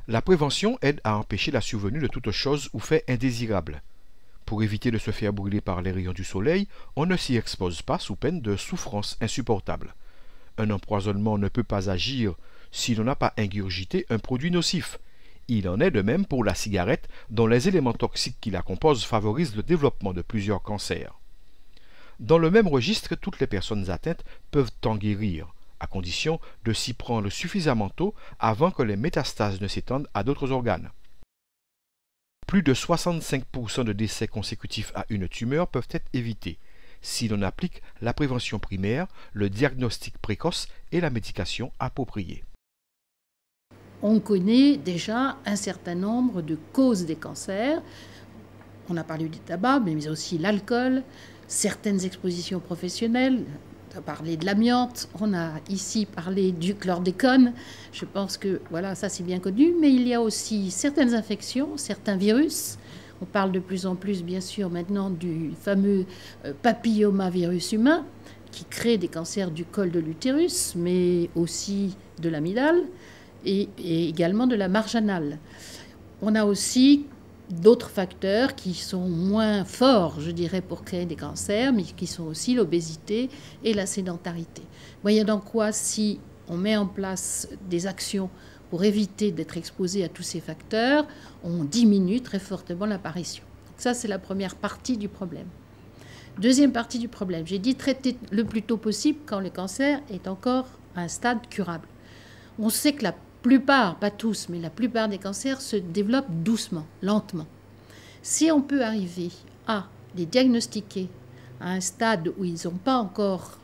La prévention aide à empêcher la survenue de toute chose ou fait indésirable. Pour éviter de se faire brûler par les rayons du soleil, on ne s'y expose pas sous peine de souffrances insupportables. Un empoisonnement ne peut pas agir si l'on n'a pas ingurgité un produit nocif. Il en est de même pour la cigarette, dont les éléments toxiques qui la composent favorisent le développement de plusieurs cancers. Dans le même registre, toutes les personnes atteintes peuvent en guérir, à condition de s'y prendre suffisamment tôt avant que les métastases ne s'étendent à d'autres organes. Plus de 65% de décès consécutifs à une tumeur peuvent être évités si l'on applique la prévention primaire, le diagnostic précoce et la médication appropriée. On connaît déjà un certain nombre de causes des cancers. On a parlé du tabac, mais aussi l'alcool, certaines expositions professionnelles. On a parlé de l'amiante, on a ici parlé du chlordécone. Je pense que voilà, ça c'est bien connu, mais il y a aussi certaines infections, certains virus. On parle de plus en plus, bien sûr, maintenant du fameux papillomavirus humain qui crée des cancers du col de l'utérus, mais aussi de l'amygdale et également de la marge anale. On a aussi d'autres facteurs qui sont moins forts, je dirais, pour créer des cancers, mais qui sont aussi l'obésité et la sédentarité. Voyez donc quoi, si on met en place des actions pour éviter d'être exposé à tous ces facteurs, on diminue très fortement l'apparition. Ça, c'est la première partie du problème. Deuxième partie du problème, j'ai dit traiter le plus tôt possible quand le cancer est encore à un stade curable. On sait que la plupart, pas tous, mais la plupart des cancers se développent doucement, lentement. Si on peut arriver à les diagnostiquer à un stade où ils n'ont pas encore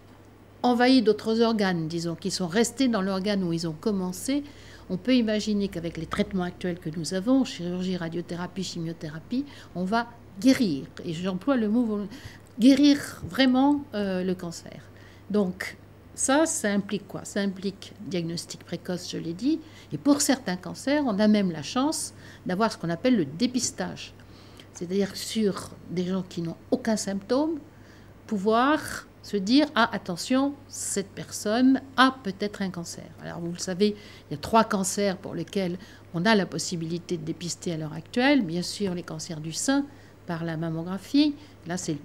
envahi d'autres organes, disons, qui sont restés dans l'organe où ils ont commencé, on peut imaginer qu'avec les traitements actuels que nous avons, chirurgie, radiothérapie, chimiothérapie, on va guérir. Et j'emploie le mot guérir vraiment le cancer. Donc, ça implique quoi? Ça implique diagnostic précoce, je l'ai dit. Et pour certains cancers, on a même la chance d'avoir ce qu'on appelle le dépistage. C'est-à-dire sur des gens qui n'ont aucun symptôme, pouvoir se dire « Ah, attention, cette personne a peut-être un cancer ». Alors, vous le savez, il y a 3 cancers pour lesquels on a la possibilité de dépister à l'heure actuelle. Bien sûr, les cancers du sein par la mammographie. Là, c'est le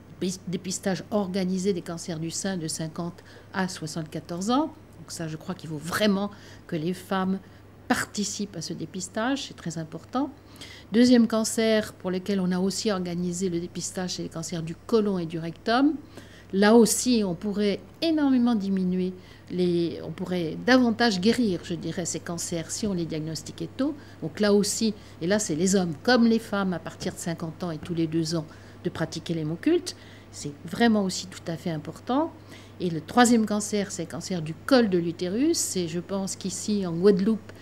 dépistage organisé des cancers du sein de 50 à 74 ans. Donc ça, je crois qu'il faut vraiment que les femmes participent à ce dépistage. C'est très important. Deuxième cancer pour lequel on a aussi organisé le dépistage, c'est les cancers du côlon et du rectum. Là aussi, on pourrait énormément diminuer, on pourrait davantage guérir, je dirais, ces cancers si on les diagnostiquait tôt. Donc là aussi, et là c'est les hommes comme les femmes à partir de 50 ans et tous les 2 ans de pratiquer l'hémoculte. C'est vraiment aussi tout à fait important. Et le troisième cancer, c'est le cancer du col de l'utérus. Et je pense qu'ici, en Guadeloupe,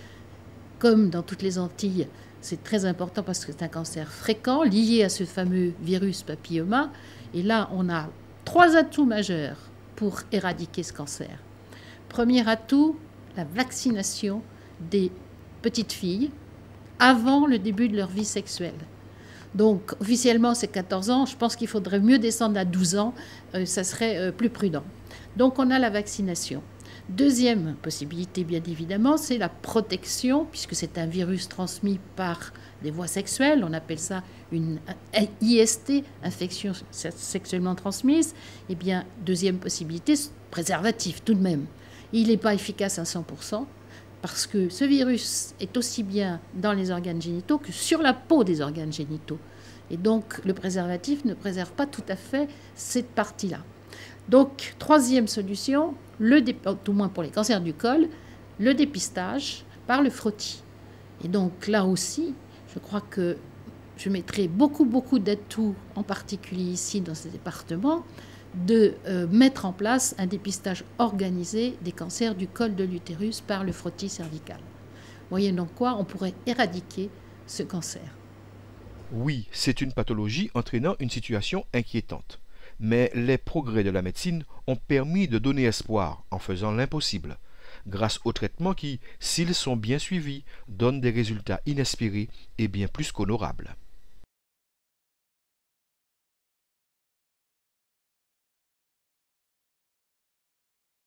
comme dans toutes les Antilles, c'est très important parce que c'est un cancer fréquent lié à ce fameux virus papilloma. Et là, on a 3 atouts majeurs pour éradiquer ce cancer. Premier atout, la vaccination des petites filles avant le début de leur vie sexuelle. Donc, officiellement, c'est 14 ans. Je pense qu'il faudrait mieux descendre à 12 ans. Ça serait plus prudent. Donc, on a la vaccination. Deuxième possibilité, bien évidemment, c'est la protection, puisque c'est un virus transmis par des voies sexuelles. On appelle ça une IST, infection sexuellement transmise. Eh bien, deuxième possibilité, préservatif tout de même. Il n'est pas efficace à 100%, parce que ce virus est aussi bien dans les organes génitaux que sur la peau des organes génitaux. Et donc, le préservatif ne préserve pas tout à fait cette partie-là. Donc, troisième solution, au moins pour les cancers du col, le dépistage par le frottis. Et donc, là aussi, je crois que je mettrai beaucoup d'atouts, en particulier ici dans ce département, de mettre en place un dépistage organisé des cancers du col de l'utérus par le frottis cervical. Moyennant quoi, on pourrait éradiquer ce cancer. Oui, c'est une pathologie entraînant une situation inquiétante. Mais les progrès de la médecine ont permis de donner espoir en faisant l'impossible, grâce aux traitements qui, s'ils sont bien suivis, donnent des résultats inespérés et bien plus qu'honorables.